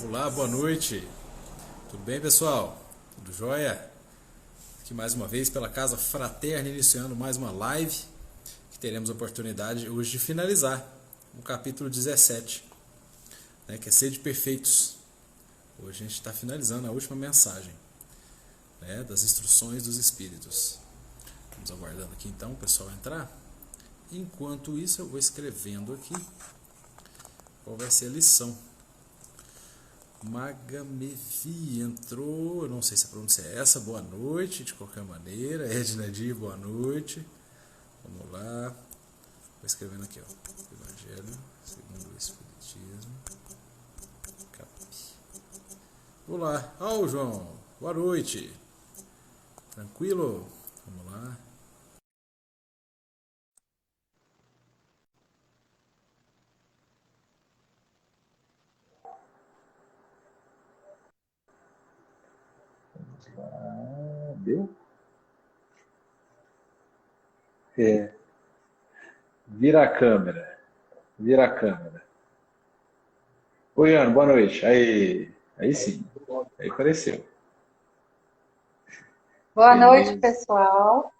Olá, boa noite. Tudo bem, pessoal? Tudo jóia? Aqui mais uma vez pela Casa Fraterna, iniciando mais uma live que teremos a oportunidade hoje de finalizar o capítulo 17, né, que é Sede Perfeitos. Hoje a gente está finalizando a última mensagem, né, das instruções dos Espíritos. Vamos aguardando aqui então o pessoal entrar. Enquanto isso, eu vou escrevendo aqui qual vai ser a lição. Magamevi entrou, eu não sei se a pronúncia é essa, boa noite, de qualquer maneira. Edna Di, boa noite. Vamos lá. Vou escrevendo aqui, ó. Evangelho segundo o Espiritismo. Cap. Olá, João, boa noite. Tranquilo? Vamos lá. Deu? Vira a câmera. Vira a câmera. Oi, Ana, boa noite. Aí sim. Aí apareceu. Boa noite, Beleza. pessoal.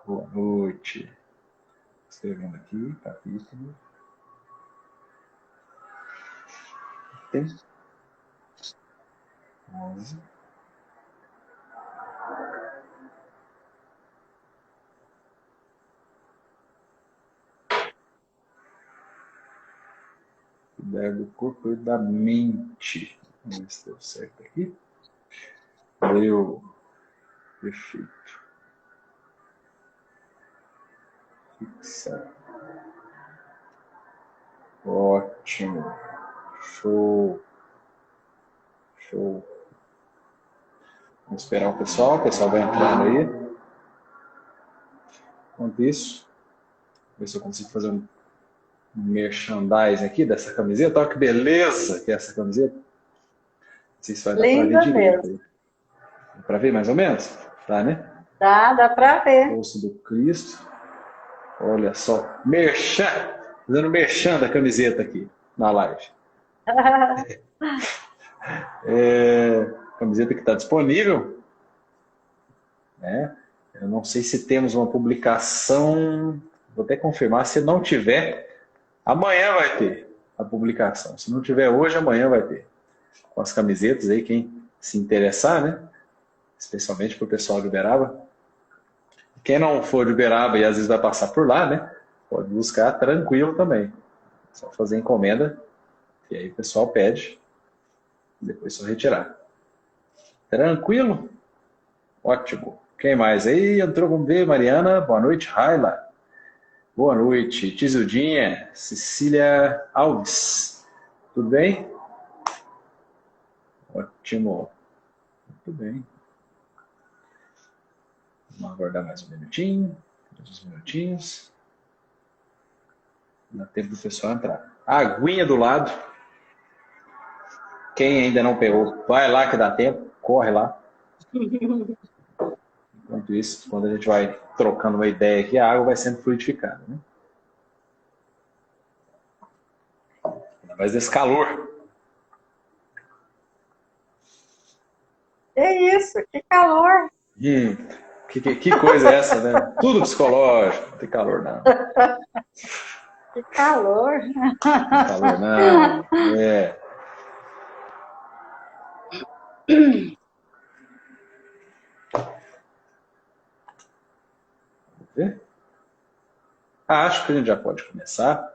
Boa noite. Escrevendo aqui, capítulo. Tem 11. Cuidar do corpo e da mente. Vamos ver se deu certo aqui. Deu. Perfeito. Fixar. Ótimo. Show. Show. Vamos esperar o pessoal vai entrando aí. Enquanto isso, ver se eu consigo fazer um merchandising aqui dessa camiseta. Olha que beleza que é essa camiseta. Não sei se vai dar para ver Linda direito mesmo. aí. Dá para ver mais ou menos? Tá, né? Dá para ver. Bolso do Cristo. Olha só. Merchan. Fazendo merchan da camiseta aqui na live. Camiseta que está disponível. Né? Eu não sei se temos uma publicação. Vou até confirmar. Se não tiver, amanhã vai ter a publicação. Se não tiver hoje, amanhã vai ter. Com as camisetas aí, quem se interessar, né? Especialmente para o pessoal de Uberaba. Quem não for de Uberaba e às vezes vai passar por lá, né? Pode buscar tranquilo também. Só fazer encomenda e aí o pessoal pede. Depois só retirar. Tranquilo? Ótimo. Quem mais aí? Entrou, vamos ver, Mariana. Boa noite, Raila. Boa noite, Tizildinha. Cecília Alves. Tudo bem? Ótimo. Muito bem. Vamos aguardar mais um minutinho. Mais uns minutinhos. Dá tempo do pessoal entrar. A aguinha do lado. Quem ainda não pegou, vai lá que dá tempo. Corre lá. Enquanto isso, quando a gente vai trocando uma ideia aqui, a água vai sendo fluidificada. Né? Ainda mais esse calor. Que isso, que calor. Que coisa é essa, né? Tudo psicológico. Não tem calor, não. Que calor. Não tem calor, não. Vamos ver? Acho que a gente já pode começar.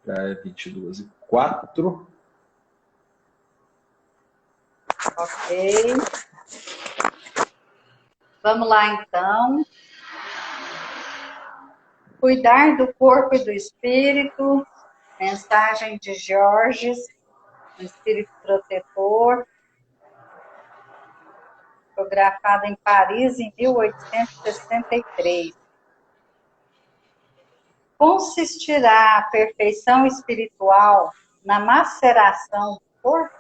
Já é 22h04. Ok. Vamos lá, então. Cuidar do corpo e do espírito. Mensagem de Jorge, um espírito protetor. Fotografado em Paris em 1863. Consistirá a perfeição espiritual na maceração do corpo?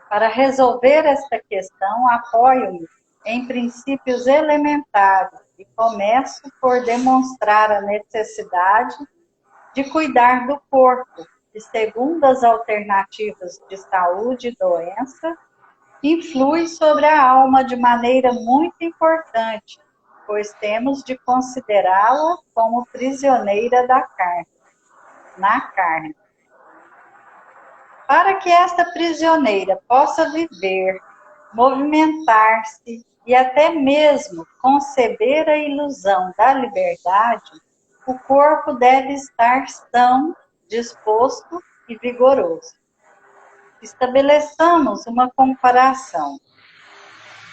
Para resolver esta questão, apoio-me em princípios elementares e começo por demonstrar a necessidade de cuidar do corpo, e segundo as alternativas de saúde e doença, influi sobre a alma de maneira muito importante, pois temos de considerá-la como prisioneira da carne, na carne. Para que esta prisioneira possa viver, movimentar-se e até mesmo conceber a ilusão da liberdade, o corpo deve estar são, disposto e vigoroso. Estabeleçamos uma comparação.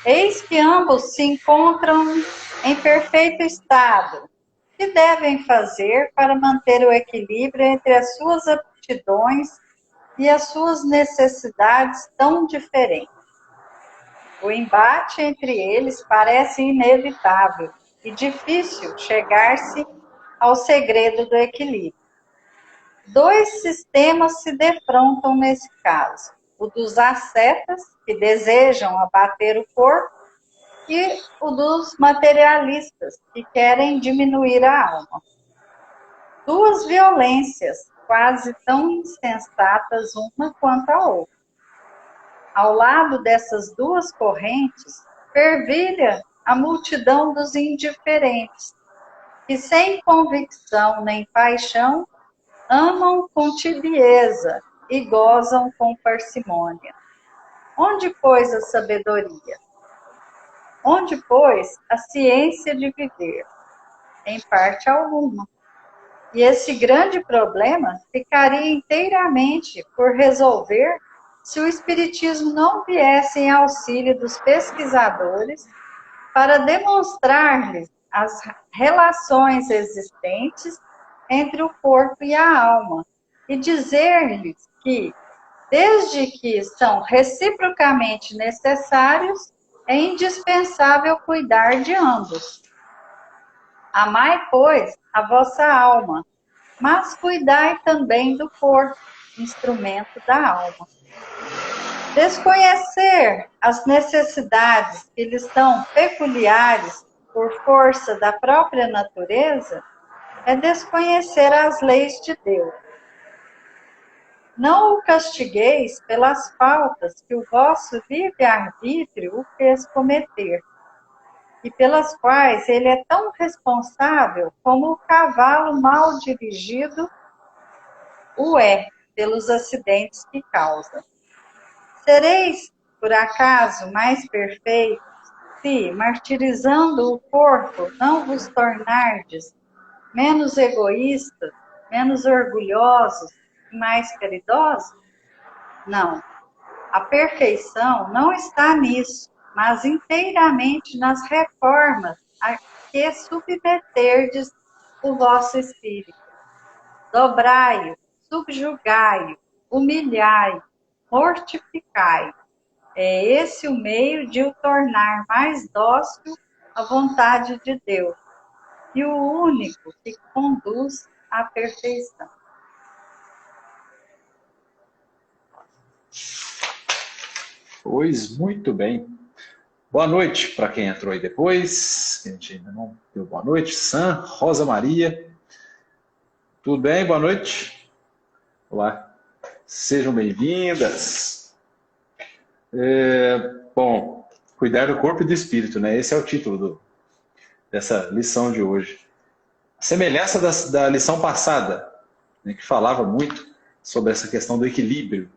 Eis que ambos se encontram em perfeito estado. O que devem fazer para manter o equilíbrio entre as suas aptidões e as suas necessidades tão diferentes? O embate entre eles parece inevitável e difícil chegar-se ao segredo do equilíbrio. Dois sistemas se defrontam nesse caso: o dos ascetas, que desejam abater o corpo, e o dos materialistas, que querem diminuir a alma. Duas violências, quase tão insensatas uma quanto a outra. Ao lado dessas duas correntes, fervilha a multidão dos indiferentes, que sem convicção nem paixão, amam com tibieza e gozam com parcimônia. Onde, pois, a sabedoria? Onde, pois, a ciência de viver? Em parte alguma. E esse grande problema ficaria inteiramente por resolver se o Espiritismo não viesse em auxílio dos pesquisadores para demonstrar-lhes as relações existentes entre o corpo e a alma e dizer-lhes que, desde que são reciprocamente necessários, é indispensável cuidar de ambos. Amai, pois, a vossa alma, mas cuidai também do corpo, instrumento da alma. Desconhecer as necessidades que lhes são peculiares por força da própria natureza é desconhecer as leis de Deus. Não o castigueis pelas faltas que o vosso livre-arbítrio o fez cometer, e pelas quais ele é tão responsável como o cavalo mal dirigido o é pelos acidentes que causa. Sereis, por acaso, mais perfeitos se, martirizando o corpo, não vos tornardes menos egoístas, menos orgulhosos e mais caridosos? Não. A perfeição não está nisso, mas inteiramente nas reformas a que submeterdes o vosso espírito. Dobrai-o, subjugai-o, humilhai-o, mortificai. É esse o meio de o tornar mais dócil à vontade de Deus e o único que conduz à perfeição. Pois muito bem. Boa noite para quem entrou aí depois. A gente ainda não deu boa noite. Sam, Rosa Maria. Tudo bem? Boa noite. Olá. Sejam bem-vindas. Bom, cuidar do corpo e do espírito, né? Esse é o título dessa lição de hoje. A semelhança da lição passada, né, que falava muito sobre essa questão do equilíbrio.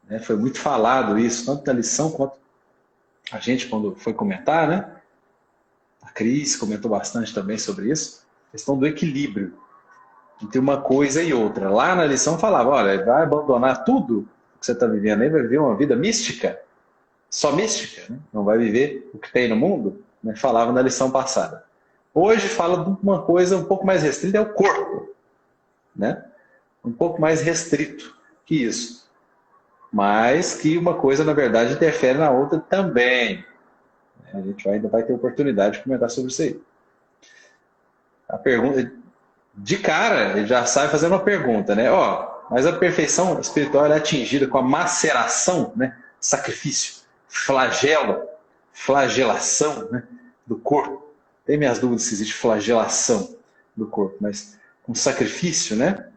Né? Foi muito falado isso, tanto na lição quanto a gente quando foi comentar, né? A Cris comentou bastante também sobre isso. A questão do equilíbrio entre uma coisa e outra. Lá na lição falava, olha, vai abandonar tudo que você está vivendo aí, vai viver uma vida mística, só mística, né? Não vai viver o que tem no mundo, né? Falava na lição passada. Hoje fala de uma coisa um pouco mais restrita, é o corpo, né? Um pouco mais restrito que isso. Mas que uma coisa, na verdade, interfere na outra também. A gente ainda vai ter oportunidade de comentar sobre isso aí. A pergunta, de cara, ele já sai fazendo uma pergunta, né? Mas a perfeição espiritual é atingida com a maceração, né? Sacrifício, flagelo, flagelação, né? Do corpo. Tem minhas dúvidas se existe flagelação do corpo, mas com sacrifício, né?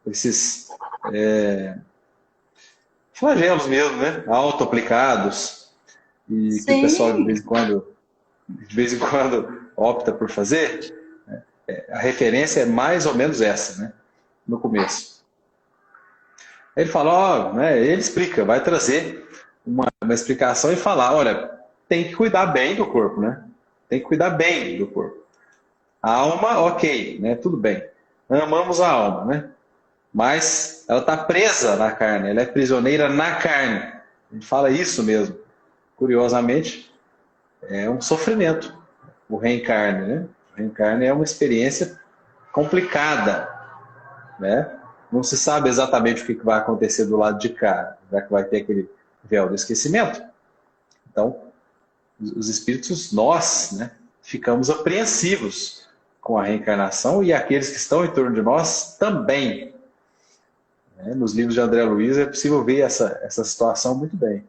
Esses flagelos mesmo, né? Auto-aplicados, e que o pessoal Sim, de vez em quando opta por fazer. A referência é mais ou menos essa, né? No começo. Ele fala, ó, né? Ele explica, vai trazer uma explicação e falar, olha, tem que cuidar bem do corpo, né? Tem que cuidar bem do corpo. A alma, ok, né? Tudo bem. Amamos a alma, né? Mas ela está presa na carne, ela é prisioneira na carne. A gente fala isso mesmo. Curiosamente, é um sofrimento o reencarne, né? O reencarne é uma experiência complicada, né? Não se sabe exatamente o que vai acontecer do lado de cá, já que vai ter aquele véu do esquecimento. Então, os espíritos, nós, né, ficamos apreensivos com a reencarnação e aqueles que estão em torno de nós também. Nos livros de André Luiz é possível ver essa situação muito bem.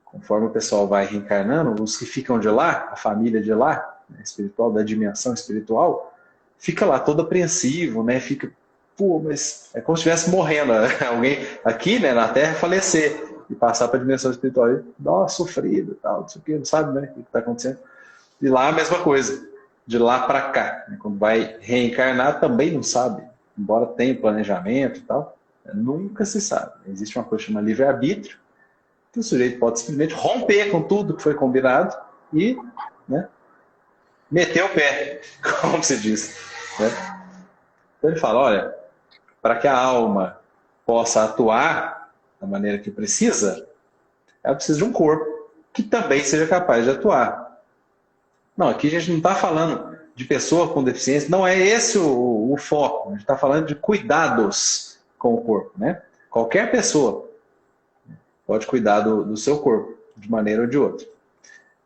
Conforme o pessoal vai reencarnando, os que ficam de lá, a família de lá, né, espiritual, da dimensão espiritual, fica lá todo apreensivo, né? Fica, pô, mas é como se estivesse morrendo. Alguém aqui, né, na Terra, falecer e passar para a dimensão espiritual. E, nossa, sofrido, tal, não sei o que, não sabe, né, o que está acontecendo. E lá a mesma coisa, de lá para cá. Né, quando vai reencarnar, também não sabe, embora tenha planejamento e tal, nunca se sabe. Existe uma coisa chamada livre-arbítrio, que o sujeito pode simplesmente romper com tudo que foi combinado e, né, meter o pé, como se diz. Né? Então ele fala, olha, para que a alma possa atuar da maneira que precisa, ela precisa de um corpo que também seja capaz de atuar. Não, aqui a gente não está falando de pessoa com deficiência, não é esse o foco. A gente está falando de cuidados com o corpo, né? Qualquer pessoa pode cuidar do seu corpo, de maneira ou de outra.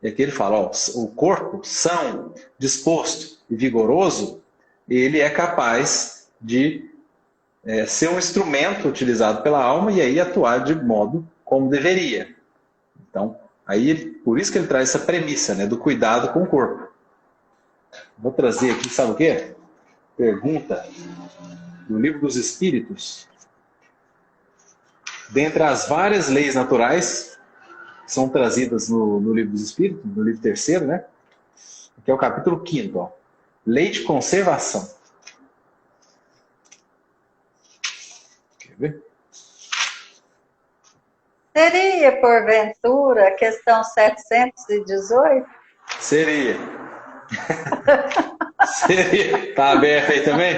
E aqui ele fala, ó, o corpo são, disposto e vigoroso, ele é capaz de ser um instrumento utilizado pela alma e aí atuar de modo como deveria. Então, aí, por isso que ele traz essa premissa, né, do cuidado com o corpo. Vou trazer aqui, sabe o quê? Pergunta do Livro dos Espíritos. Dentre as várias leis naturais que são trazidas no Livro dos Espíritos, no livro terceiro, né? Que é o capítulo 5º, ó. Lei de conservação. Quer ver? seria, porventura, a questão 718? Seria. Seria. Tá aberto aí também?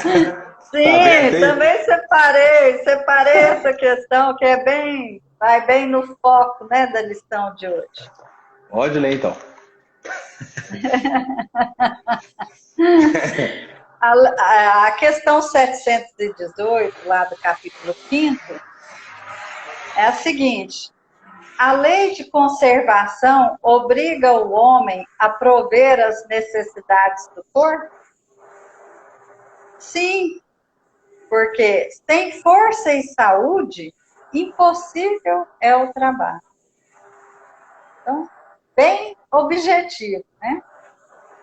Sim, Tá aberto aí? também separei essa questão que vai bem no foco, né, da lição de hoje. Pode ler então. A questão 718, lá do capítulo 5º, é a seguinte: a lei de conservação obriga o homem a prover as necessidades do corpo? Sim, porque sem força e saúde, impossível é o trabalho. Então, bem objetivo, né?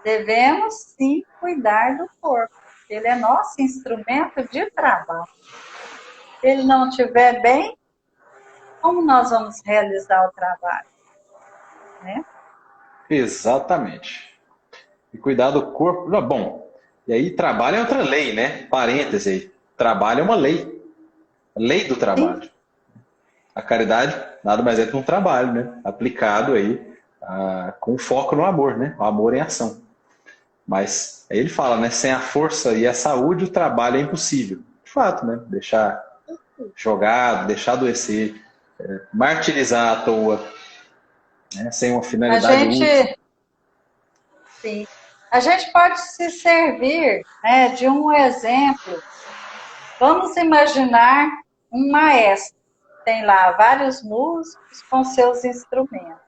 Devemos, sim, cuidar do corpo. Ele é nosso instrumento de trabalho. Se ele não estiver bem, como nós vamos realizar o trabalho? Né? Exatamente. E cuidar do corpo. Bom, e aí trabalho é outra lei, né? Parêntese aí. Trabalho é uma lei. Lei do trabalho. Sim. A caridade nada mais é que um trabalho, né? Aplicado aí com foco no amor, né? O amor em ação. Mas aí ele fala, né? Sem a força e a saúde, o trabalho é impossível. De fato, né? Deixar jogado, deixar adoecer, martirizar à toa, né? Sem uma finalidade útil. Sim. A gente pode se servir, né, de um exemplo. Vamos imaginar um maestro. Tem lá vários músicos com seus instrumentos.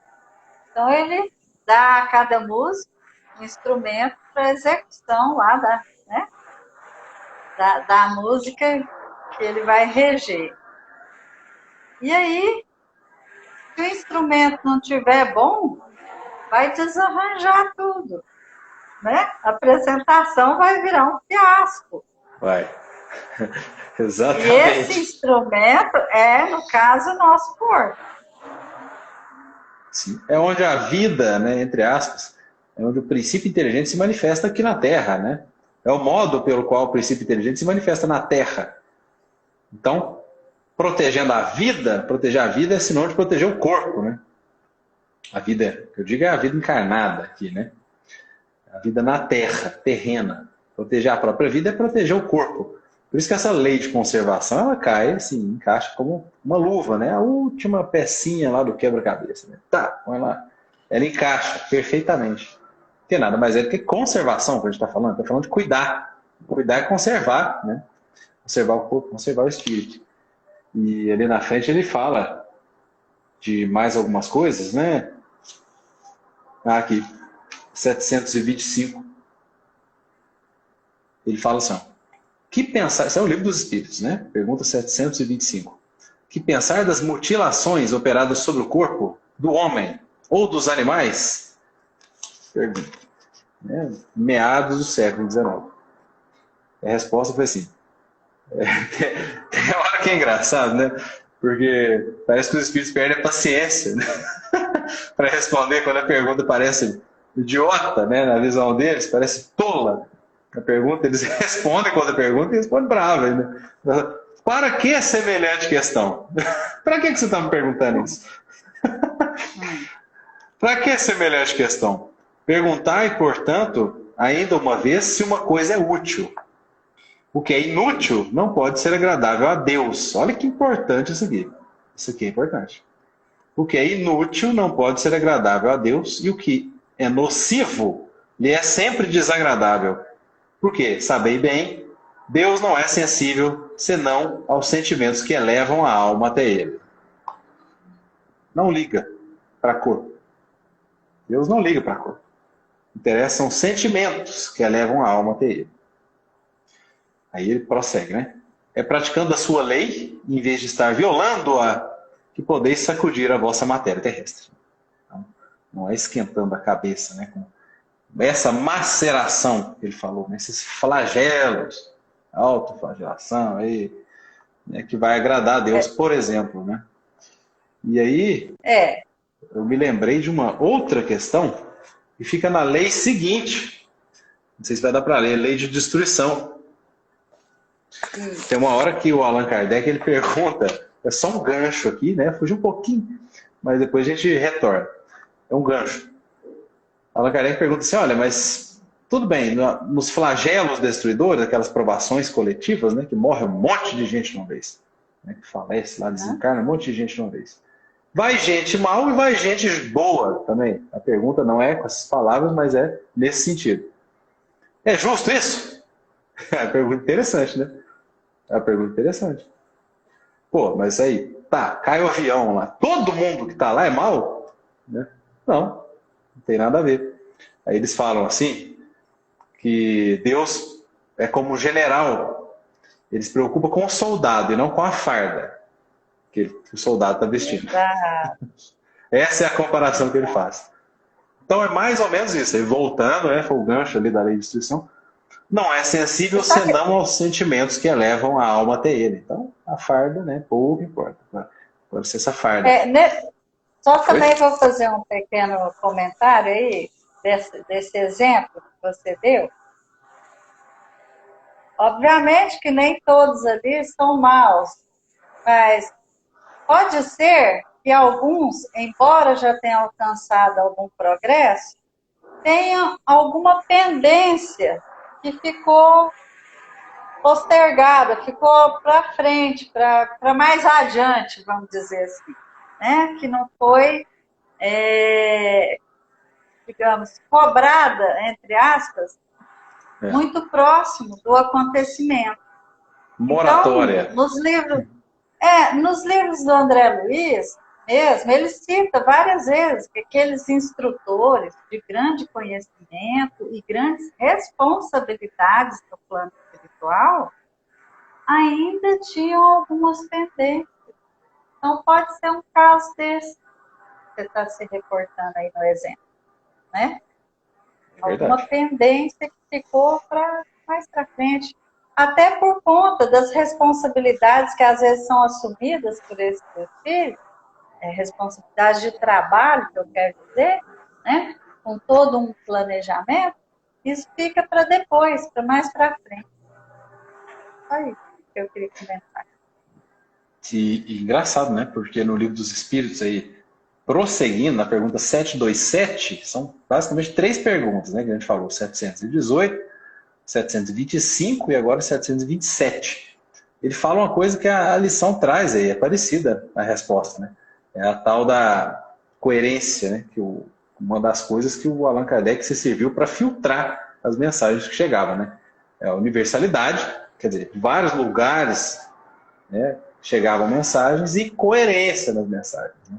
Então, ele dá a cada músico um instrumento para execução lá da música que ele vai reger. E aí, se o instrumento não estiver bom, vai desarranjar tudo. Né? A apresentação vai virar um fiasco. Vai. E Exatamente. esse instrumento é, no caso, o nosso corpo. Sim. É onde a vida, né, entre aspas, é onde o princípio inteligente se manifesta aqui na Terra, né? É o modo pelo qual o princípio inteligente se manifesta na Terra. Então, proteger a vida é sinônimo de proteger o corpo, né? A vida, que eu digo, é a vida encarnada aqui, né? A vida na Terra, terrena. Proteger a própria vida é proteger o corpo. Por isso que essa lei de conservação, ela cai, assim, encaixa como uma luva, né? A última pecinha lá do quebra-cabeça, né? Tá, vai lá. Ela encaixa perfeitamente. Não tem nada mais é do que conservação que a gente está falando. Está falando de cuidar. Cuidar é conservar, né? Conservar o corpo, conservar o espírito. E ali na frente ele fala de mais algumas coisas, né? Aqui, 725. Ele fala assim, ó, que pensar, esse é o livro dos Espíritos, né? Pergunta 725. Que pensar das mutilações operadas sobre o corpo do homem ou dos animais? Pergunta. Né? Meados do século XIX. A resposta foi assim. Tem hora que é engraçado, né? Porque parece que os espíritos perdem a paciência, né? Para responder quando a pergunta parece idiota, né? Na visão deles, parece tola. A pergunta, eles respondem quando a pergunta e respondem brava. Né? Para que semelhante questão? Para que você está me perguntando isso? Para que semelhante questão? Perguntai, portanto, ainda uma vez, se uma coisa é útil. O que é inútil não pode ser agradável a Deus. Olha que importante isso aqui. Isso aqui é importante. O que é inútil não pode ser agradável a Deus, e o que é nocivo lhe é sempre desagradável. Porque, sabei bem, Deus não é sensível senão aos sentimentos que elevam a alma até Ele. Não liga para a cor. Deus não liga para a cor. Interessam sentimentos que elevam a alma até Ele. Aí ele prossegue, né? É praticando a sua lei, em vez de estar violando-a, que podeis sacudir a vossa matéria terrestre. Então, não é esquentando a cabeça, né? Com essa maceração que ele falou, né? Esses flagelos, autoflagelação aí, né? Que vai agradar a Deus, por exemplo, né? E aí, eu me lembrei de uma outra questão que fica na lei seguinte. Não sei se vai dar para ler, lei de destruição. Tem uma hora que o Allan Kardec ele pergunta, é só um gancho aqui, né? Fugiu um pouquinho, mas depois a gente retorna. É um gancho. Allan Kardec pergunta assim, olha, mas tudo bem, nos flagelos destruidores, aquelas provações coletivas, né, que morre um monte de gente de uma vez, né, que falece lá, desencarna um monte de gente de uma vez. Vai gente mal e vai gente boa também. A pergunta não é com essas palavras, mas é nesse sentido. É justo isso? É uma pergunta interessante, né? É uma pergunta interessante. Pô, mas aí, tá, cai o avião lá. Todo mundo que tá lá é mal? Né? Não tem nada a ver. Aí eles falam assim, que Deus é como um general. Ele se preocupa com o soldado e não com a farda que o soldado está vestindo. Essa é a comparação que ele faz. Então é mais ou menos isso. Aí voltando, foi o gancho ali da lei de destruição. Não é sensível senão aos sentimentos que elevam a alma até ele. Então, a farda, né, pouco importa. Pode ser essa farda. Só também vou fazer um pequeno comentário aí, desse exemplo que você deu. Obviamente que nem todos ali são maus, mas pode ser que alguns, embora já tenham alcançado algum progresso, tenham alguma pendência que ficou postergada, ficou para frente, para mais adiante, vamos dizer assim, né? Que não foi, digamos, cobrada, entre aspas, muito próximo do acontecimento. Moratória. Então, nos livros do André Luiz, mesmo, ele cita várias vezes que aqueles instrutores de grande conhecimento e grandes responsabilidades no plano espiritual ainda tinham algumas pendências. Então, pode ser um caso desse que você está se reportando aí no exemplo, né? Alguma pendência que ficou mais para frente. até por conta das responsabilidades que às vezes são assumidas por esses filhos, responsabilidade de trabalho, que eu quero dizer, né? Com todo um planejamento, isso fica para depois, para mais para frente. Só isso que eu queria comentar. E engraçado, né? Porque no Livro dos Espíritos aí, prosseguindo na pergunta 727, são basicamente 3 perguntas, né? Que a gente falou, 718, 725 e agora 727. Ele fala uma coisa que a lição traz aí, é parecida a resposta, né? É a tal da coerência, né? Uma das coisas que o Allan Kardec se serviu para filtrar as mensagens que chegavam, né? É a universalidade, quer dizer, vários lugares, né, chegavam mensagens, e coerência nas mensagens, né?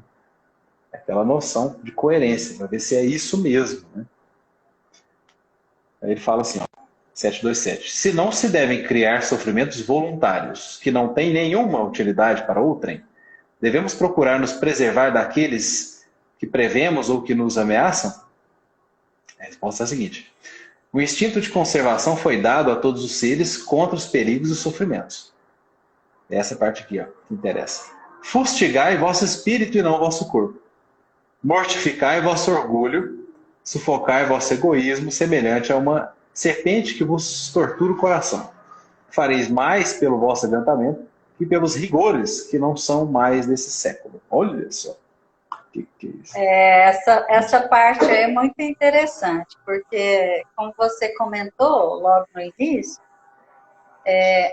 Aquela noção de coerência, para ver se é isso mesmo, né? Aí ele fala assim, ó, 727. Se não se devem criar sofrimentos voluntários que não têm nenhuma utilidade para outrem, devemos procurar nos preservar daqueles que prevemos ou que nos ameaçam? A resposta é a seguinte. O instinto de conservação foi dado a todos os seres contra os perigos e sofrimentos. Essa parte aqui, ó, que interessa. Fustigai vosso espírito e não vosso corpo. Mortificai vosso orgulho, sufocai vosso egoísmo, semelhante a uma serpente que vos tortura o coração. Fareis mais pelo vosso adiantamento que pelos rigores que não são mais desse século. Olha só. Que é isso? Essa parte aí é muito interessante, porque, como você comentou logo no início,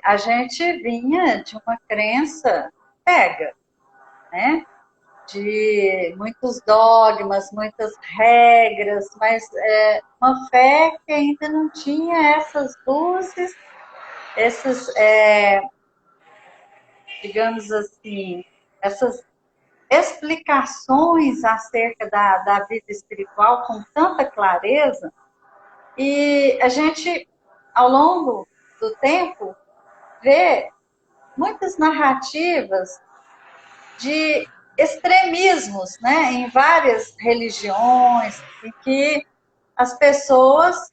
a gente vinha de uma crença cega, né? De muitos dogmas, muitas regras, mas uma fé que ainda não tinha essas luzes, esses, digamos assim, essas explicações acerca da vida espiritual com tanta clareza, e a gente, ao longo do tempo, vê muitas narrativas de extremismos, né, em várias religiões, em que as pessoas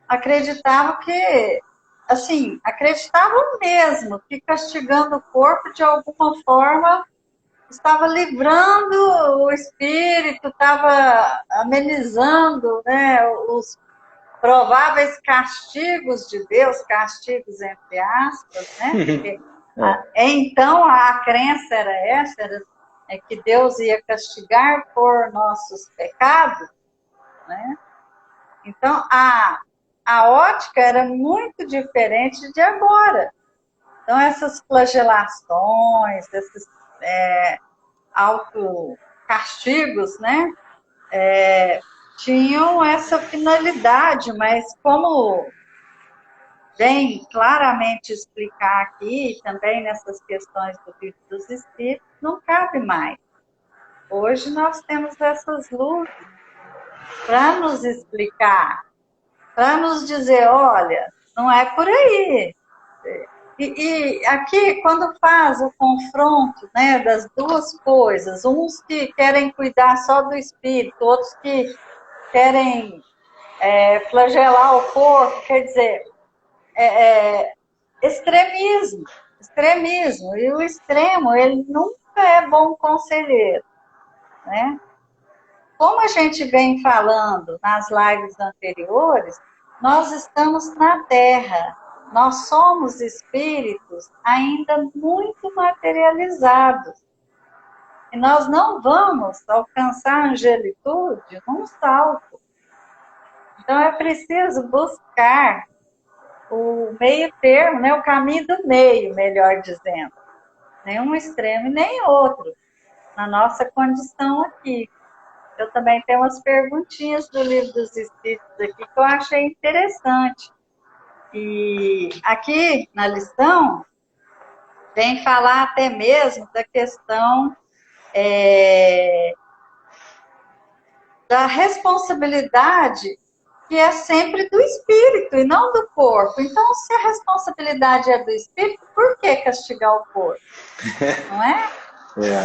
acreditavam que, assim, acreditavam mesmo que castigando o corpo de alguma forma estava livrando o espírito, estava amenizando, né, os prováveis castigos de Deus, castigos entre aspas, né? Porque, então a crença era essa, que Deus ia castigar por nossos pecados, né? Então a ótica era muito diferente de agora. Então essas flagelações, esses autocastigos, né? Tinham essa finalidade, mas como vem claramente explicar aqui, também nessas questões do Livro dos Espíritos, não cabe mais. Hoje nós temos essas luzes para nos explicar, para nos dizer, olha, não é por aí. E aqui, quando faz o confronto, né, das duas coisas, uns que querem cuidar só do espírito, outros que querem flagelar o corpo, quer dizer, extremismo. E o extremo, ele nunca é bom conselheiro, né? Como a gente vem falando nas lives anteriores, nós estamos na Terra. Nós somos espíritos ainda muito materializados. E nós não vamos alcançar a angelitude num salto. Então é preciso buscar o meio termo, né? O caminho do meio, melhor dizendo. Nem um extremo e nem outro, na nossa condição aqui. Eu também tenho umas perguntinhas do Livro dos Espíritos aqui que eu achei interessante. E aqui na lição, vem falar até mesmo da questão da responsabilidade que é sempre do espírito e não do corpo. Então, se a responsabilidade é do espírito, por que castigar o corpo? Não é?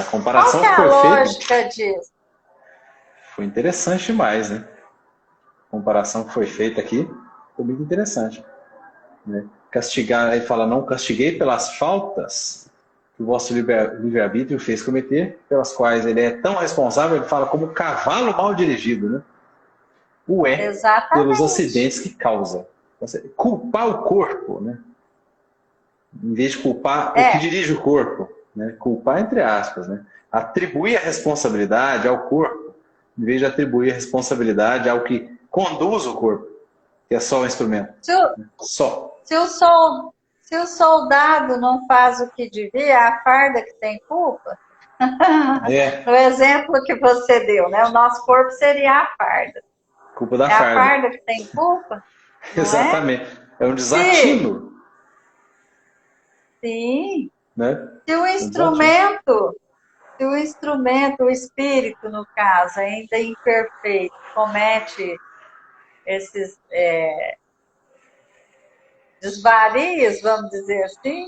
A comparação Qual que é que a foi lógica feita disso? foi interessante demais, né? A comparação que foi feita aqui foi muito interessante, né? castigar, ele fala, não castiguei pelas faltas que o vosso livre-arbítrio fez cometer, pelas quais ele é tão responsável, ele fala como cavalo mal dirigido, né? O é pelos Exatamente. acidentes que causa. Culpar o corpo, né? Em vez de culpar o que dirige o corpo, né? Culpar entre aspas, né? Atribuir a responsabilidade ao corpo, em vez de atribuir a responsabilidade ao que conduz o corpo, que é só um instrumento. Só. Se o soldado não faz o que devia, é a farda que tem culpa. No exemplo que você deu, né? O nosso corpo seria a farda. Culpa da é farda. É a farda que tem culpa? Exatamente. É um desatino. Sim. Né? Se o instrumento, o espírito, no caso, ainda imperfeito, comete esses desvarios, vamos dizer assim,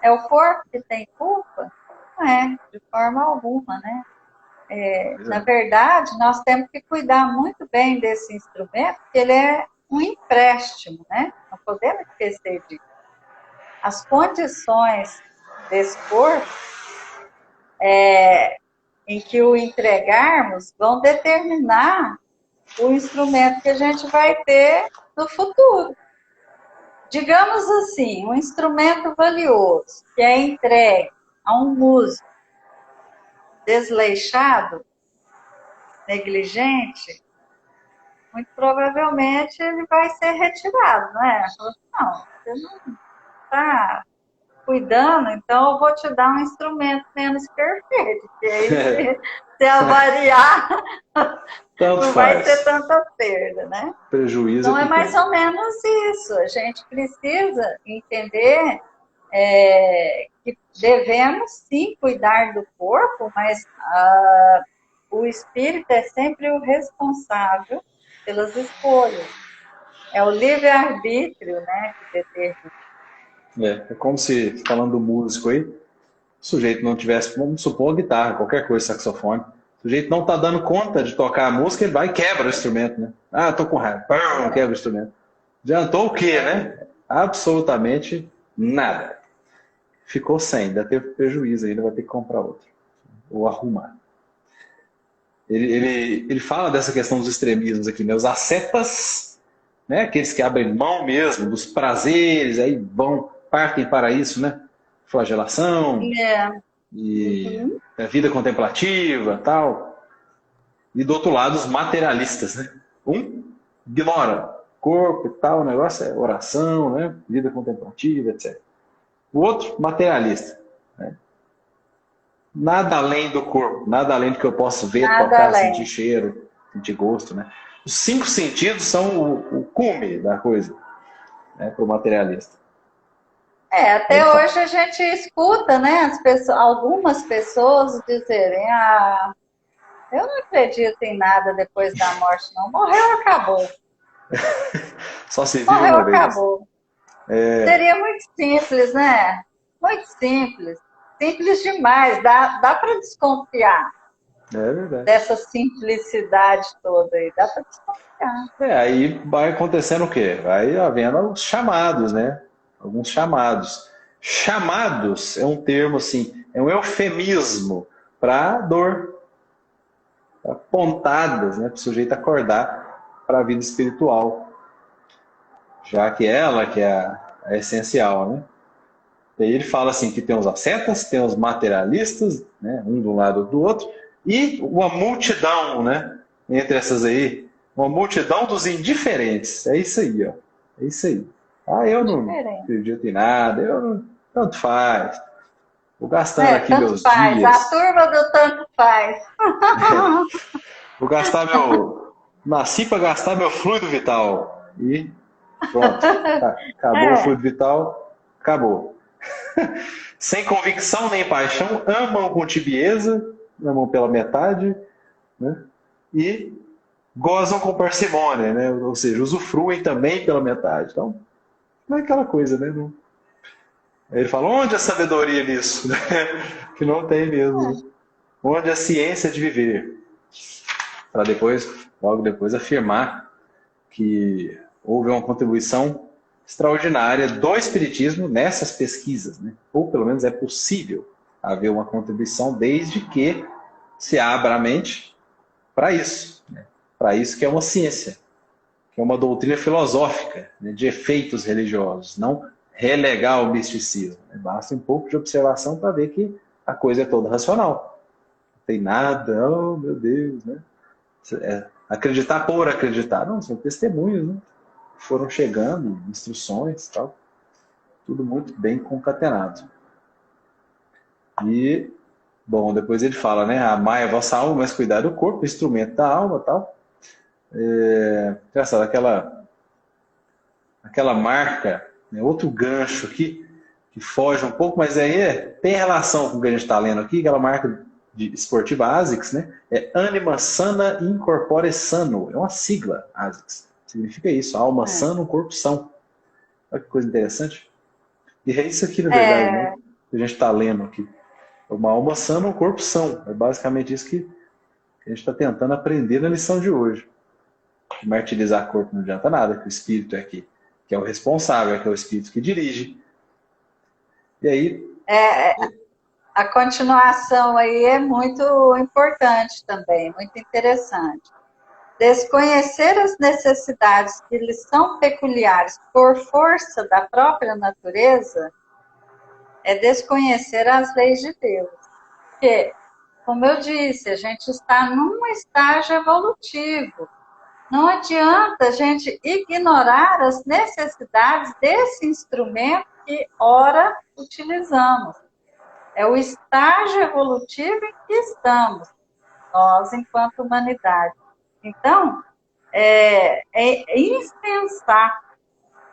é o corpo que tem culpa? Não é, de forma alguma, né? Na verdade, nós temos que cuidar muito bem desse instrumento, porque ele é um empréstimo, né? Não podemos esquecer disso. As condições desse corpo em que o entregarmos vão determinar o instrumento que a gente vai ter no futuro. Digamos assim, um instrumento valioso que é entregue a um músico desleixado, negligente, muito provavelmente ele vai ser retirado, não é? Não, você não está cuidando, então eu vou te dar um instrumento menos perfeito, que aí se avariar, Tanto não faz. vai ter tanta perda, né? Prejuízo. Então é mais ou menos isso. A gente precisa entender que devemos sim cuidar do corpo, mas o espírito é sempre o responsável pelas escolhas. É o livre-arbítrio, né, que determina. É como se, falando do músico aí, o sujeito não tivesse, vamos supor, guitarra, qualquer coisa, saxofone. O sujeito não está dando conta de tocar a música, ele vai e quebra o instrumento, né? Ah, tô com raiva, quebra o instrumento. Adiantou o quê, né? Absolutamente nada. Ficou sem, ainda teve prejuízo, ainda vai ter que comprar outro. Ou arrumar. Ele fala dessa questão dos extremismos aqui, né? Os ascetas, né? Aqueles que abrem mão mesmo dos prazeres, aí partem para isso, né? Flagelação, e a vida contemplativa, tal. E do outro lado, os materialistas, né? Ignora corpo e tal, o negócio é oração, né? Vida contemplativa, etc. O outro, materialista, né? Nada além do corpo, nada além do que eu posso ver, tocar, sentir cheiro, sentir gosto, né? Os 5 sentidos são o cume da coisa, né, para o materialista. Até hoje a gente escuta, né, algumas pessoas dizerem: eu não acredito em nada depois da morte, não. Morreu, acabou. Só se vive uma vez. Acabou. Seria muito simples, né? Muito simples. Simples demais. Dá para desconfiar. É verdade. Dessa simplicidade toda aí. Dá para desconfiar. Aí vai acontecendo o quê? Vai havendo os chamados, né? Alguns chamados. Chamados é um termo assim, é um eufemismo para dor, para pontadas, né? Para o sujeito acordar para a vida espiritual. Já que ela que é a essencial, né? E aí ele fala assim que tem os ascetas, tem os materialistas, né? Um do lado do outro, e uma multidão, né? Entre essas aí, uma multidão dos indiferentes. É isso aí, ó. É isso aí. Eu não acredito em nada, eu não... Tanto faz. Vou gastando aqui meus dias. A turma do tanto faz. Vou gastar Nasci para gastar meu fluido vital. E pronto. Acabou o fluido vital, acabou. Sem convicção nem paixão, amam com tibieza, amam pela metade, né? E gozam com parcimônia, né? Ou seja, usufruem também pela metade. Então, não é aquela coisa, né? Não... Ele fala, onde a sabedoria nisso? Que não tem mesmo. Onde a ciência de viver? Para depois, logo depois, afirmar que houve uma contribuição extraordinária do Espiritismo nessas pesquisas, né? Ou pelo menos é possível haver uma contribuição desde que se abra a mente para isso, né? Para isso que é uma ciência, que é uma doutrina filosófica, né, de efeitos religiosos, não relegar o misticismo. Basta um pouco de observação para ver que a coisa é toda racional. Não tem nada, oh meu Deus, né? Acreditar por acreditar. Não, são testemunhos, né? Foram chegando, instruções e tal. Tudo muito bem concatenado. E, bom, depois ele fala, né? Amai a vossa alma, mas cuidar do corpo, instrumento da alma e tal. Engraçado, aquela marca, né? Outro gancho aqui, que foge um pouco, mas aí tem relação com o que a gente está lendo aqui, aquela marca de esportiva ASICS, né? É Anima Sana Incorpore Sano. É uma sigla, ASICS. Significa isso, alma sana, corpo são. Olha que coisa interessante. E é isso aqui, na verdade, né? Que a gente está lendo aqui. Uma alma sana, um corpo são. É basicamente isso que a gente está tentando aprender na lição de hoje. Martirizar corpo não adianta nada, que o espírito é que é o responsável, que é o espírito que dirige. E aí... A continuação aí é muito importante também, muito interessante. Desconhecer as necessidades que lhes são peculiares por força da própria natureza é desconhecer as leis de Deus. Porque, como eu disse, a gente está num estágio evolutivo. Não adianta a gente ignorar as necessidades desse instrumento que ora utilizamos. É o estágio evolutivo em que estamos, nós enquanto humanidade. Então, é insensar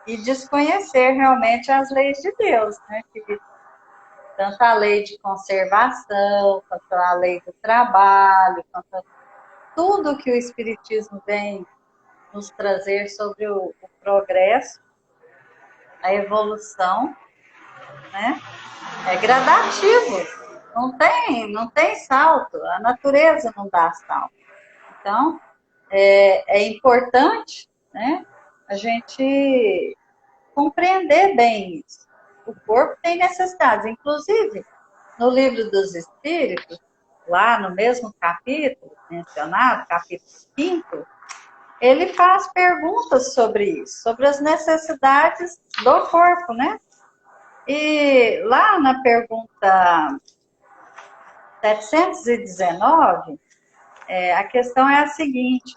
e desconhecer realmente as leis de Deus, né? Tanto a lei de conservação, quanto a lei do trabalho, quanto tudo que o Espiritismo vem nos trazer sobre o progresso, a evolução, né? É gradativo, não tem salto, a natureza não dá salto. Então, é importante, né, a gente compreender bem isso. O corpo tem necessidades, inclusive, no Livro dos Espíritos, lá no mesmo capítulo mencionado, capítulo 5, ele faz perguntas sobre isso, sobre as necessidades do corpo, né? E lá na pergunta 719, a questão é a seguinte: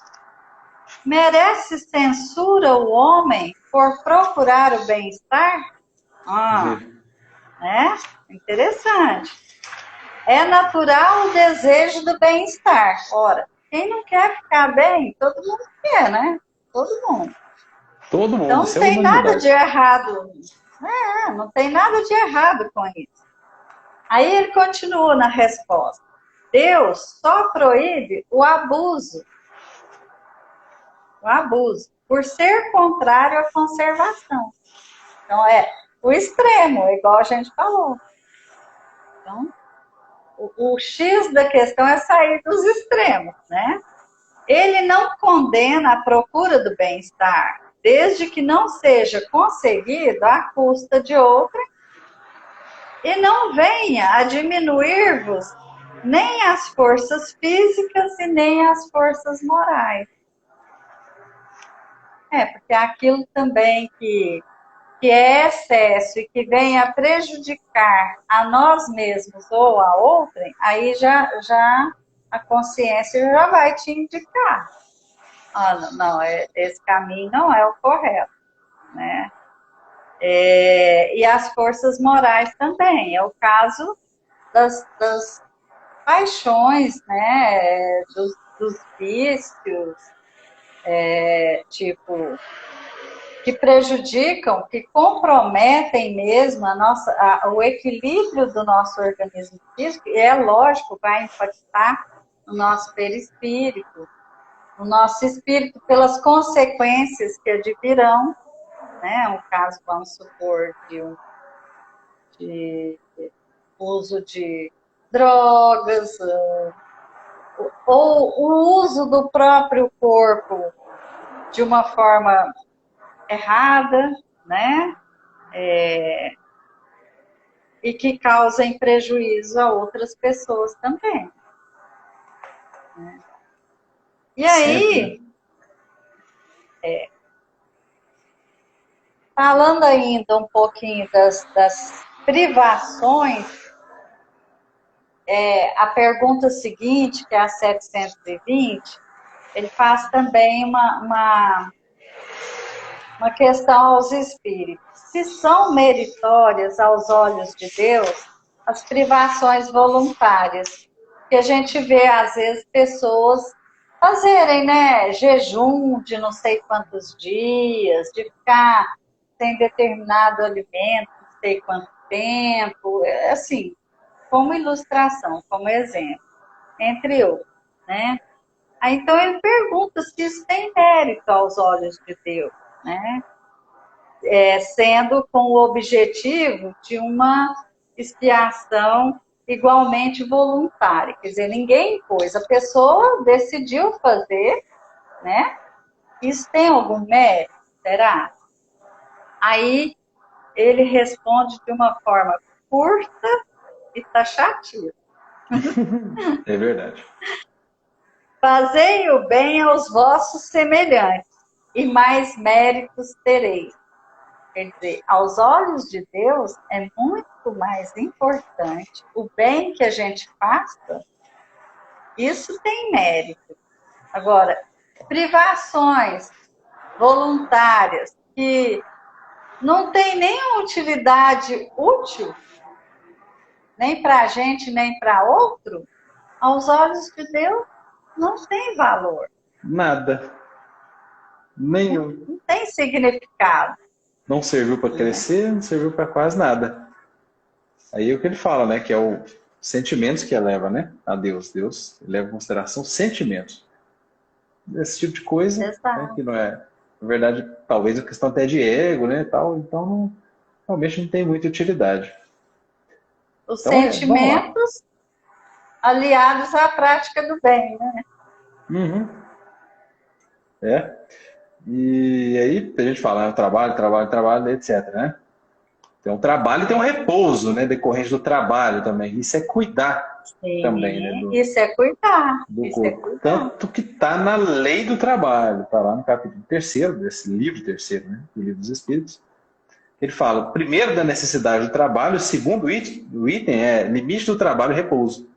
merece censura o homem por procurar o bem-estar? Né? Interessante. É natural o desejo do bem-estar. Ora, quem não quer ficar bem? Todo mundo quer, né? Todo mundo. Todo mundo. Então não tem nada de errado. Não tem nada de errado com isso. Aí ele continua na resposta. Deus só proíbe o abuso. O abuso. Por ser contrário à conservação. Então, o extremo, igual a gente falou. Então, o X da questão é sair dos extremos, né? Ele não condena a procura do bem-estar, desde que não seja conseguido à custa de outra e não venha a diminuir-vos nem as forças físicas e nem as forças morais. Porque aquilo também que é excesso e que venha a prejudicar a nós mesmos ou a outrem, aí já a consciência já vai te indicar. Não, esse caminho não é o correto, né? E as forças morais também, é o caso das paixões, né? Dos vícios, que prejudicam, que comprometem mesmo o equilíbrio do nosso organismo físico, e é lógico, vai impactar no nosso perispírito, no nosso espírito, pelas consequências que advirão, né? Um caso, vamos supor, de uso de drogas, ou o uso do próprio corpo de uma forma errada, né? E que causem prejuízo a outras pessoas também. Né? E aí, falando ainda um pouquinho das privações, a pergunta seguinte, que é a 720, ele faz também uma questão aos espíritos. Se são meritórias aos olhos de Deus as privações voluntárias, que a gente vê, às vezes, pessoas fazerem, né, jejum de não sei quantos dias, de ficar sem determinado alimento, não sei quanto tempo, assim, como ilustração, como exemplo, entre outros, né? Aí, então, ele pergunta se isso tem mérito aos olhos de Deus, né? Sendo com o objetivo de uma expiação igualmente voluntária. Quer dizer, ninguém impôs, a pessoa decidiu fazer, né? Isso tem algum mérito? Será? Aí ele responde de uma forma curta e taxativa. É verdade. Fazei o bem aos vossos semelhantes, e mais méritos tereis. Quer dizer, aos olhos de Deus é muito mais importante o bem que a gente faça, isso tem mérito. Agora, privações voluntárias que não tem nenhuma utilidade útil, nem para a gente, nem para outro, aos olhos de Deus não tem valor. Nada. Nenhum. Não tem significado. Não serviu para crescer, não serviu para quase nada. Aí é o que ele fala, né? Que é o sentimentos que eleva, né? A Deus. Deus leva em consideração sentimentos. Esse tipo de coisa, né, que não é, na verdade, talvez a questão até de ego, né? Tal, então, realmente não tem muita utilidade. Os Então, sentimentos aliados à prática do bem, né? Uhum. E aí a gente fala, né, trabalho, etc, né? Tem um trabalho e tem um repouso, né, decorrente do trabalho também. Isso é cuidar também, né, Isso é cuidar. do corpo. Tanto que está na lei do trabalho, está lá no capítulo 3º, desse livro terceiro, né, do Livro dos Espíritos. Ele fala, primeiro da necessidade do trabalho, o segundo item é limite do trabalho e repouso,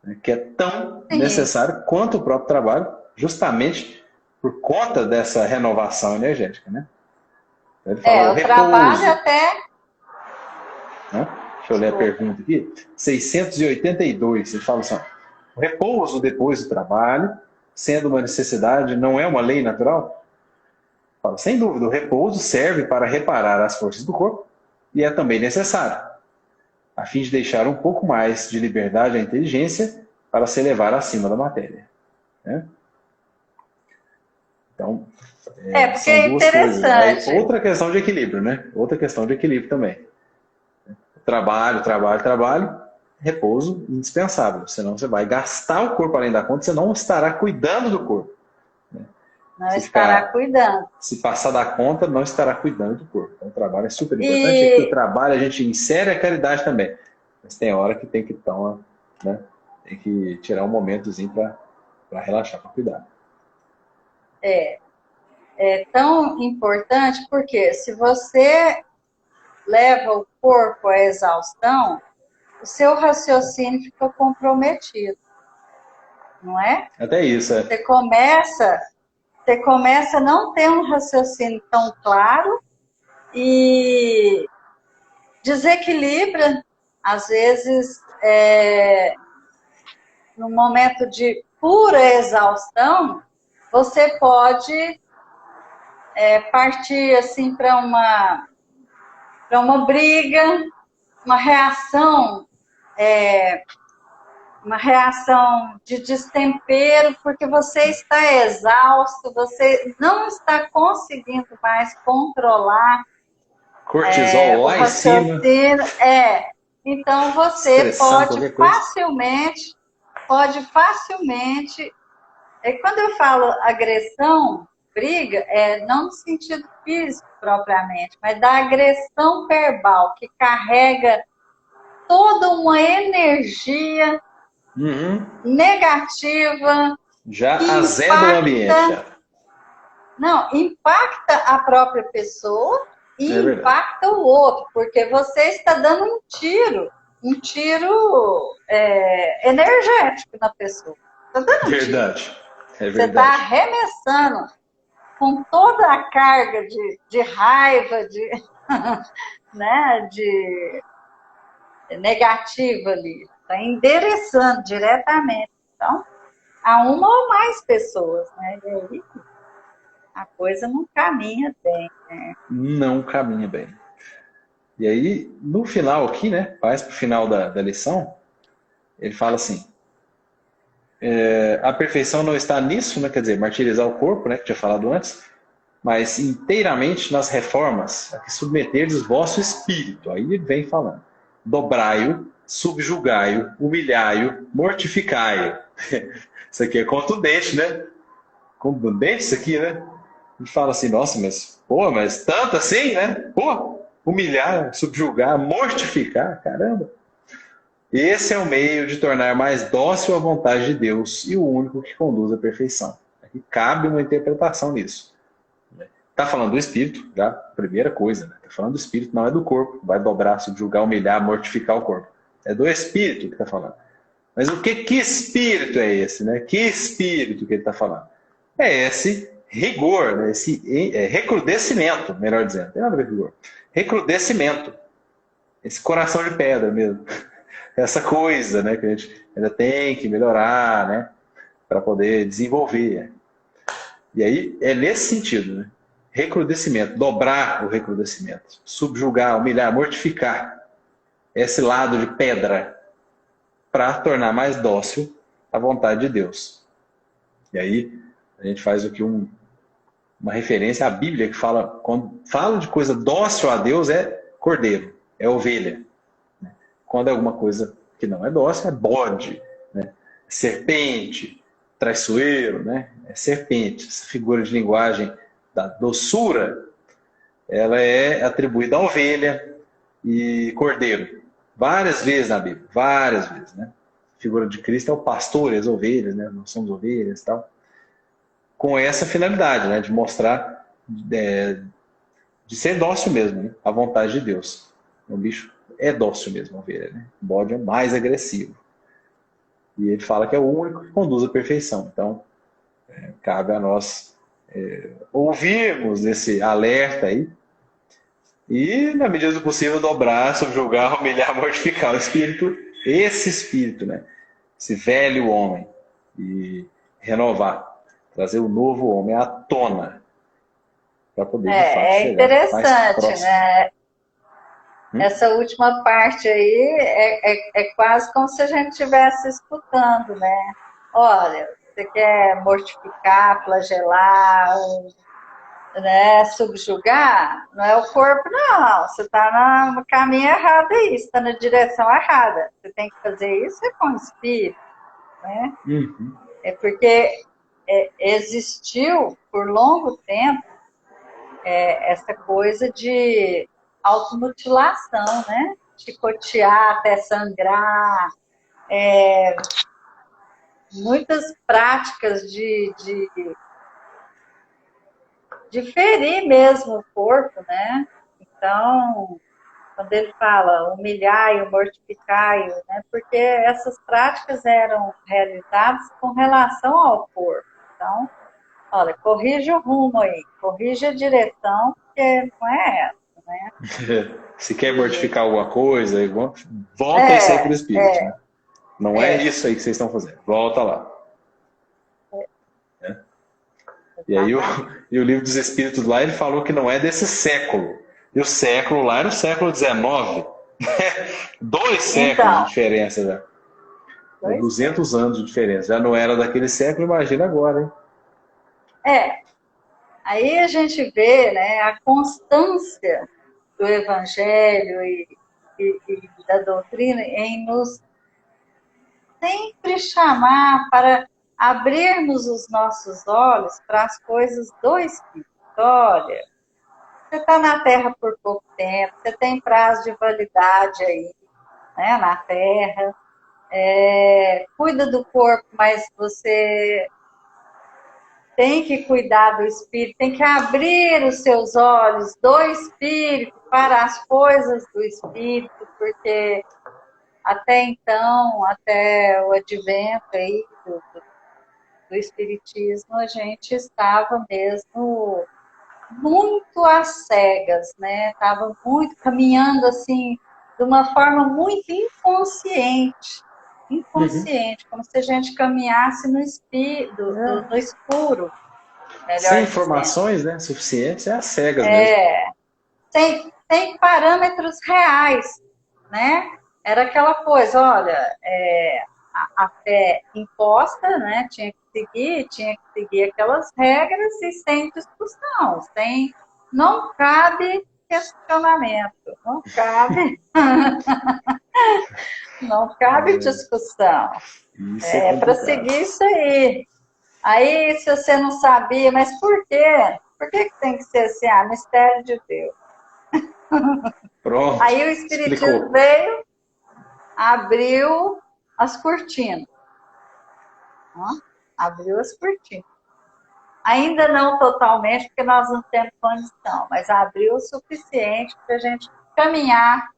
né, que é tão necessário quanto o próprio trabalho, justamente por conta dessa renovação energética, né? Ele fala, o trabalho até... Né? Deixa eu ler a pergunta aqui. 682, ele fala assim, o repouso depois do trabalho, sendo uma necessidade, não é uma lei natural? Fala, sem dúvida, o repouso serve para reparar as forças do corpo e é também necessário, a fim de deixar um pouco mais de liberdade à inteligência para se elevar acima da matéria. Né? Então, porque são é duas interessante. coisas. Aí, outra questão de equilíbrio, né? Outra questão de equilíbrio também. Trabalho, repouso indispensável. Senão você vai gastar o corpo além da conta, você não estará cuidando do corpo. Né? Não estará cuidando. Se passar da conta, não estará cuidando do corpo. Então, o trabalho é super importante. E aqui o trabalho a gente insere a caridade também. Mas tem hora que tem que né? Tem que tirar um momentozinho para relaxar, para cuidar. É tão importante porque se você leva o corpo à exaustão, o seu raciocínio fica comprometido, não é? Até isso, Você começa a não ter um raciocínio tão claro e desequilibra, às vezes, no momento de pura exaustão, você pode partir assim para uma briga, uma reação de destempero, porque você está exausto, você não está conseguindo mais controlar cortisol lá em cima. Então você pode facilmente, quando eu falo agressão, briga, não no sentido físico, propriamente, mas da agressão verbal, que carrega toda uma energia negativa. Já azeda o ambiente. Já. Não, impacta a própria pessoa e impacta o outro, porque você está dando um tiro energético na pessoa. Está dando verdade. Tiro. É verdade. Você está arremessando com toda a carga de raiva, né, de negativa ali. Está endereçando diretamente. Então, a uma ou mais pessoas, né? E aí a coisa não caminha bem, né? Não caminha bem. E aí, no final aqui, né? Mais pro final da lição, ele fala assim: a perfeição não está nisso, né? Quer dizer, martirizar o corpo, né? Que tinha falado antes, mas inteiramente nas reformas a que submeterdes o vosso espírito. Aí ele vem falando: dobrai-o, subjugai-o, humilhai-o, mortificai-o. Isso aqui é contundente, né? Contundente isso aqui, né? E fala assim: nossa, mas tanto assim, né? Pô, humilhar, subjugar, mortificar, caramba. Esse é o meio de tornar mais dócil a vontade de Deus e o único que conduz à perfeição. Aqui cabe uma interpretação nisso. Está falando do espírito, já, primeira coisa, né? Está falando do espírito, não é do corpo. Vai dobrar, subjugar, humilhar, mortificar o corpo. É do espírito que está falando. Mas que espírito é esse, né? Que espírito que ele está falando? É esse rigor, né? Esse recrudescimento, melhor dizendo. Tem nada a ver com rigor. Recrudescimento. Esse coração de pedra mesmo. Essa coisa, né? Que a gente ainda tem que melhorar, né? Para poder desenvolver. E aí é nesse sentido, né? Recrudescimento, dobrar o recrudescimento, subjugar, humilhar, mortificar esse lado de pedra para tornar mais dócil a vontade de Deus. E aí a gente faz aqui uma referência à Bíblia que fala, quando fala de coisa dócil a Deus, é cordeiro, é ovelha. Quando é alguma coisa que não é dócil, é bode, né? Serpente, traiçoeiro, né? É serpente. Essa figura de linguagem da doçura, ela é atribuída à ovelha e cordeiro. Várias vezes na Bíblia, várias vezes, né? A figura de Cristo é o pastor e as ovelhas, né? Nós somos ovelhas e tal. Com essa finalidade, né? De mostrar, de ser dócil mesmo, né? A vontade de Deus. O bicho é dócil mesmo, a ovelha, né? O bode é mais agressivo. E ele fala que é o único que conduz à perfeição. Então, cabe a nós ouvirmos esse alerta aí e, na medida do possível, dobrar, subjugar, humilhar, mortificar o espírito, esse espírito, né? Esse velho homem, e renovar, trazer o novo homem à tona para poder, de fato, chegar interessante, mais próximo. né? Essa última parte aí é quase como se a gente estivesse escutando, né? Olha, você quer mortificar, flagelar, né, subjugar? Não é o corpo, não. Você está no caminho errado aí, você está na direção errada. Você tem que fazer isso com o espírito, né? É porque existiu por longo tempo essa coisa de automutilação, né? Chicotear até sangrar, muitas práticas de ferir mesmo o corpo, né? Então, quando ele fala humilhar-o, mortificar-o, né? Porque essas práticas eram realizadas com relação ao corpo. Então, olha, corrija o rumo aí, corrija a direção, porque não é essa, né? Se quer mortificar alguma coisa, volta isso aí para o espírito, né? Não é isso aí que vocês estão fazendo. Volta lá. E aí o livro dos Espíritos lá, ele falou que não é desse século. E o século lá era o século XIX. 2 séculos de diferença já. 200 anos de diferença. Já não era daquele século, imagina agora, hein? Aí a gente vê, né, a constância do Evangelho e da doutrina em nos sempre chamar para abrirmos os nossos olhos para as coisas do Espírito. Olha, Você está na Terra por pouco tempo, você tem prazo de validade aí, né, na Terra. Cuida do corpo, mas você tem que cuidar do espírito, tem que abrir os seus olhos do espírito para as coisas do espírito, porque até então, até o advento aí do espiritismo, a gente estava mesmo muito às cegas, né? Estava muito caminhando assim, de uma forma muito inconsciente, como se a gente caminhasse no escuro, Sem melhor dizendo. informações, né, suficientes, é às cegas mesmo. Sem parâmetros reais, né? Era aquela coisa, olha, a fé imposta, né? Tinha que seguir aquelas regras e sem discussão, não cabe questionamento, não cabe, não cabe discussão. Isso é Para complicado. seguir isso aí. Aí, se você não sabia, mas por quê? Por que tem que ser assim? Mistério de Deus. Pronto. Aí o Espiritismo Explicou. veio, abriu as cortinas. Abriu as cortinas. Ainda não totalmente, porque nós não temos condição, mas abriu o suficiente para a gente caminhar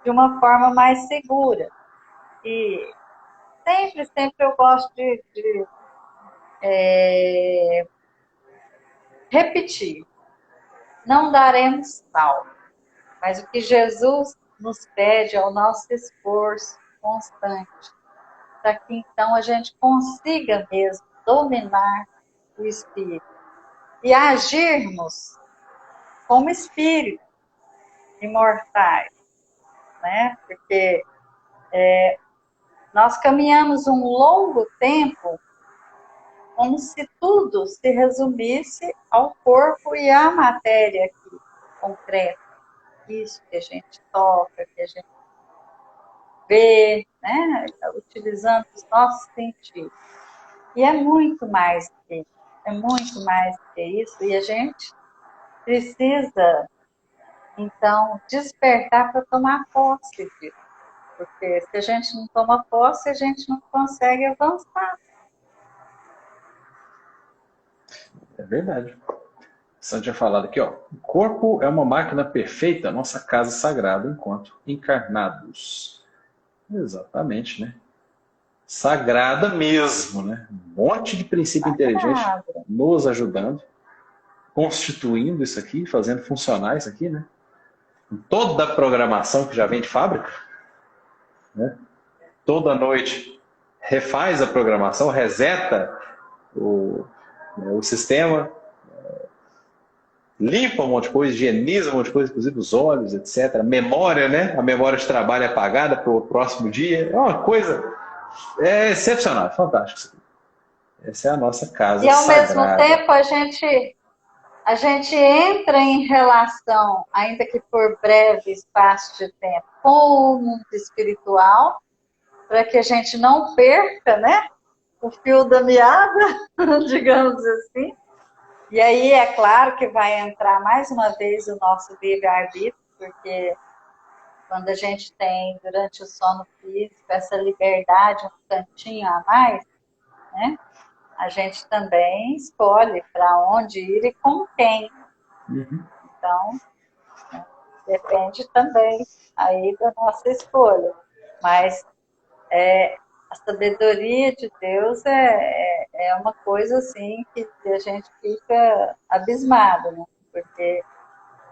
de uma forma mais segura. E sempre eu gosto de repetir. Não daremos salvo, mas o que Jesus nos pede é o nosso esforço constante, para que então a gente consiga mesmo dominar o espírito e agirmos como espíritos imortais, né? Porque nós caminhamos um longo tempo como se tudo se resumisse ao corpo e à matéria aqui, concreta. Isso que a gente toca, que a gente vê, né? Utilizando os nossos sentidos. E é muito mais que isso. É muito mais que isso. E a gente precisa, então, despertar para tomar posse disso. Porque se a gente não toma posse, a gente não consegue avançar. É verdade. Só tinha falado aqui, ó. O corpo é uma máquina perfeita, nossa casa sagrada enquanto encarnados. Exatamente, né? Sagrada mesmo, né? Um monte de princípio inteligente nos ajudando, constituindo isso aqui, fazendo funcionar isso aqui, né? Toda a programação que já vem de fábrica, né? Toda noite refaz a programação, reseta o sistema, limpa um monte de coisa, higieniza um monte de coisa, inclusive os olhos, etc. A memória, né? A memória de trabalho é apagada para o próximo dia. É uma coisa excepcional, fantástico isso aqui. Essa é a nossa casa e ao sagrada. mesmo tempo a gente entra em relação, ainda que por breve espaço de tempo, com o mundo espiritual, para que a gente não perca, né, o fio da meada, digamos assim. E aí é claro que vai entrar mais uma vez o nosso livre-arbítrio, porque quando a gente tem, durante o sono físico, essa liberdade, um cantinho a mais, né, a gente também escolhe para onde ir e com quem. Então, né, depende também aí da nossa escolha. Mas a sabedoria de Deus é uma coisa assim que a gente fica abismado, né? Porque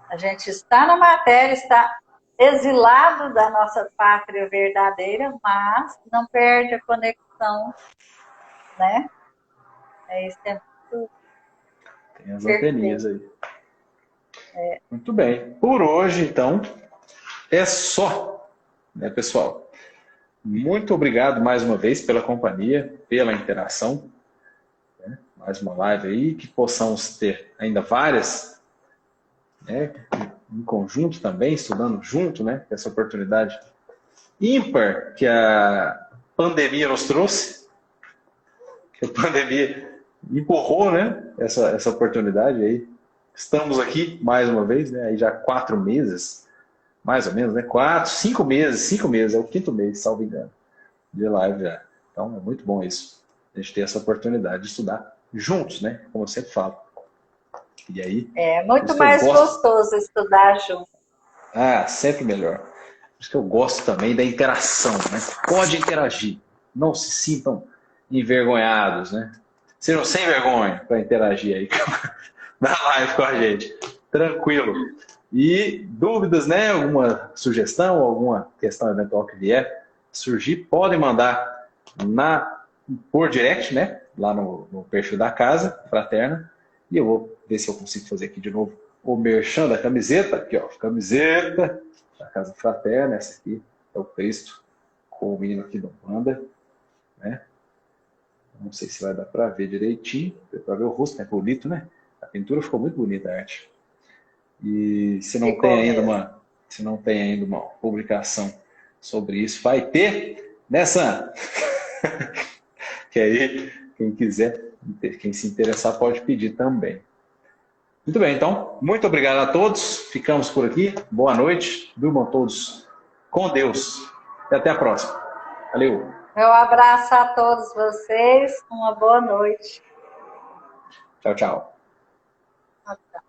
a gente está na matéria, está exilado da nossa pátria verdadeira, mas não perde a conexão, né? Isso é muito Tem as anteninhas aí. Muito bem. Por hoje, então, é só, né, pessoal? Muito obrigado mais uma vez pela companhia, pela interação. Né? Mais uma live aí, que possamos ter ainda várias, né, em conjunto também, estudando junto, né? Essa oportunidade ímpar que a pandemia nos trouxe, que a pandemia empurrou, né? Essa oportunidade aí estamos aqui mais uma vez, né? Aí já 4 meses, mais ou menos, né? 5 meses, é o 5º mês, salvo engano, de live já. Então é muito bom isso, a gente ter essa oportunidade de estudar juntos, né? Como eu sempre falo. E aí, É muito mais gostoso estudar junto. Ah, sempre melhor. Por isso que eu gosto também da interação, né? Pode interagir, não se sintam envergonhados, né? Sejam sem vergonha para interagir aí na live com a gente. Tranquilo. E dúvidas, né? Alguma sugestão, alguma questão eventual que vier surgir, podem mandar por direct, né? Lá no perfil da Casa Fraterna. E eu vou ver se eu consigo fazer aqui de novo o merchan da camiseta. Aqui, ó. Camiseta da Casa Fraterna. Essa aqui é o Cristo com o menino aqui do Banda, né? Não sei se vai dar para ver direitinho. Deu para ver o rosto, né? Bonito, né? A pintura ficou muito bonita, a arte. E se não tem ainda uma publicação sobre isso, vai ter nessa. Que aí, quem quiser, quem se interessar, pode pedir também. Muito bem, então, muito obrigado a todos. Ficamos por aqui. Boa noite. Durmam todos com Deus. E até a próxima. Valeu. Meu abraço a todos vocês. Uma boa noite. Tchau, tchau. Tchau, tchau.